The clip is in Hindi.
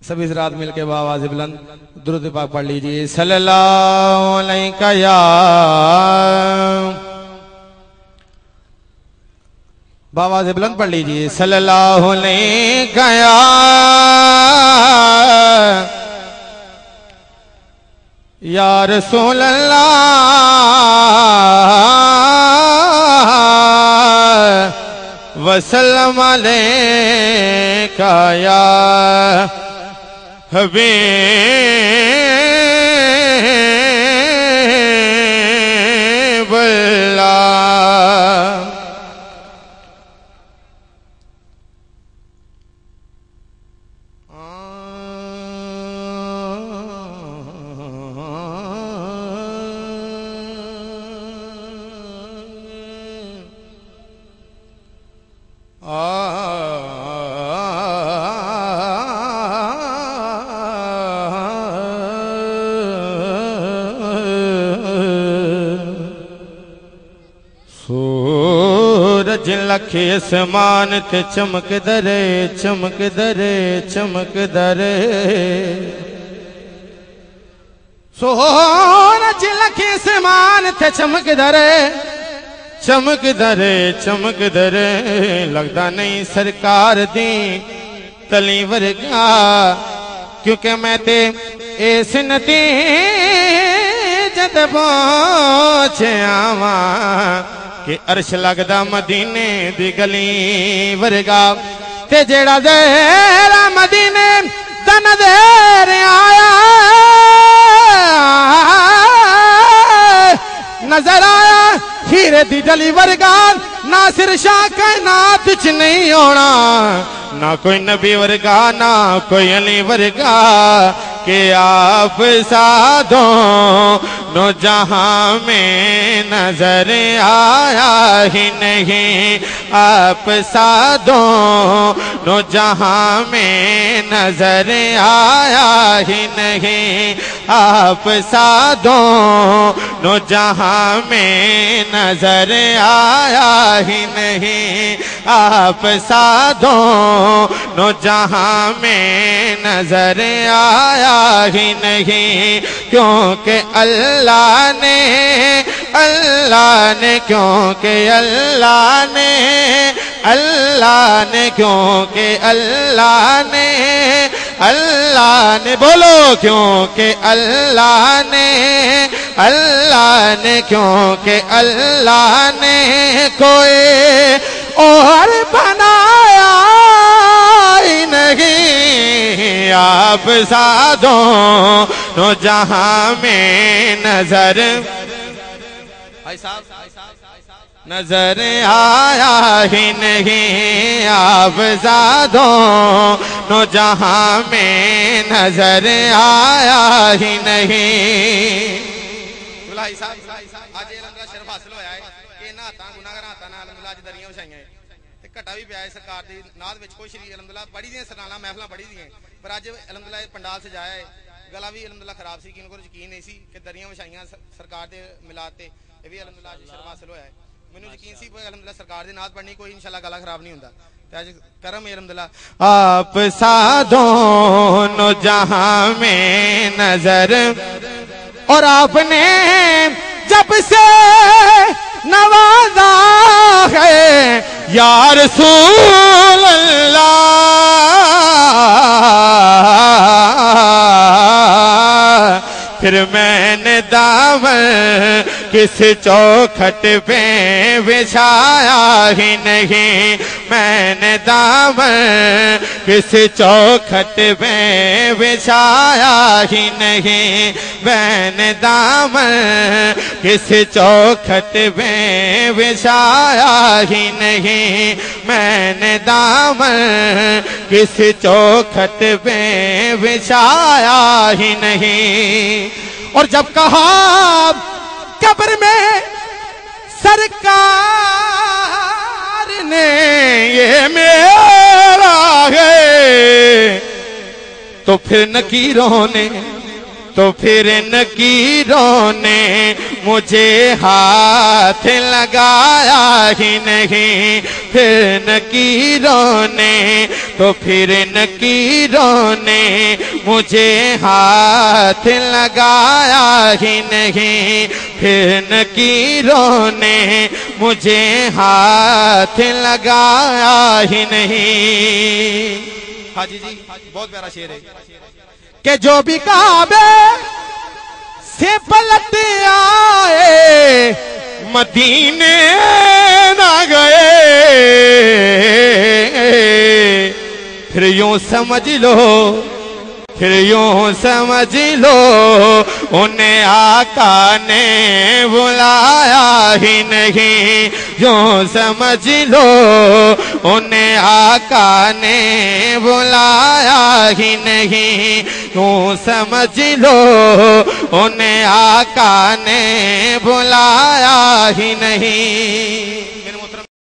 सभी रात मिलके आवाज़ बुलंद दुरूद पाक पढ़ लीजिए। सल्लल्लाहु अलैहि या आवाज़ बुलंद पढ़ लीजिए। सल्लल्लाहु अलैहि या रसूल अल्लाह वसल्लम अलैका या हबीबल्लाह। सूरज लखे आसमान ते चमक दरे चमक दरे चमक दरे। सूरज लखे आसमान ते चमक दरे चमक दरे चमक दरे। लगदा नहीं सरकार दी तली वर्गा क्योंकि मैं ते इस नतीजे ते पहुंचया वां कि अर्श लगदा मदीने दी गली वर्गा ते जेड़ा ज़ेरा मदीने दा नज़र आया नजर आया हीरे दी डली वर्गा। नासिर शाह कायनात च नहीं होना ना कोई नबी वर्गा ना कोई अली वर्गा के आप साधों नो जहां में नजर आया ही नहीं। आप साधों नो जहां में नजर आया ही नहीं। आप साधों नो जहां में नजर आया ही नहीं। आप साधों नो जहां में नजर आया ही नहीं। क्योंकि अल्लाह ने क्योंकि अल्लाह ने क्योंकि अल्लाह ने बोलो क्योंकि अल्लाह ने क्योंकि अल्लाह ने कोई और बनाया ही नहीं। आप साधों नो जहां में नजर नजर आया ही नहीं। आप साधों नो जहां में नजर आया ही नहीं। आज शर्फ हासिल होया है कि नहाता गुनाहगार हाथा नाल अल्हम्दुलिल्लाह अज दरियां विछाईयां ते घटा भी पिया है सरकार दी नाद विच कोई श्री अल्हम्दुलिल्लाह बड़ी दी सरनाला महफिलां बड़ी दी पर अज अल्हम्दुलिल्लाह पंडाल सजाया है गला भी अल्हम्दुलिल्लाह खराब सी किनको यकीन नहीं सी कि दरियां विछाईयां सरकार दे मिलाद ते ये भी अल्हम्दुलिल्लाह अज शर्फ हासिल होया है। मैनू यकीन सी अल्हम्दुलिल्लाह सरकार दे नाद पढ़नी कोई इंशाअल्लाह गला खराब नहीं हुंदा ते अज करम है अल्हम्दुलिल्लाह। आप साधों नो जहां में नजर और आपने जब से नवाजा है या रसूल अल्लाह। फिर मैंने दामन किस चौखट पे बिछाया ही नहीं। मैंने दामन किस चौखट पे बिछाया ही नहीं। मैंने दामन किस चौखट पे बिछाया ही नहीं। मैंने दामन किस चौखट पे बिछाया ही नहीं। और जब कहा कब्र में सरकार ने ये मेरा है तो फिर नकीरों ने मुझे हाथ लगाया ही नहीं। फिर नकीरों ने तो फिर नकीरों ने मुझे हाथ लगाया ही नहीं। फिर नकीरों ने मुझे हाथ लगाया ही नहीं। हाजी जी बहुत प्यारा शेर है कि जो भी काबे से पलट आए मदीने ना गए, फिर यूं समझ लो, फिर यूं समझ लो उन्हें आका ने बुलाया ही नहीं। यूं समझ लो उन्हें आका ने बुलाया ही नहीं। यूं समझ लो उन्हें आका ने बुलाया ही नहीं।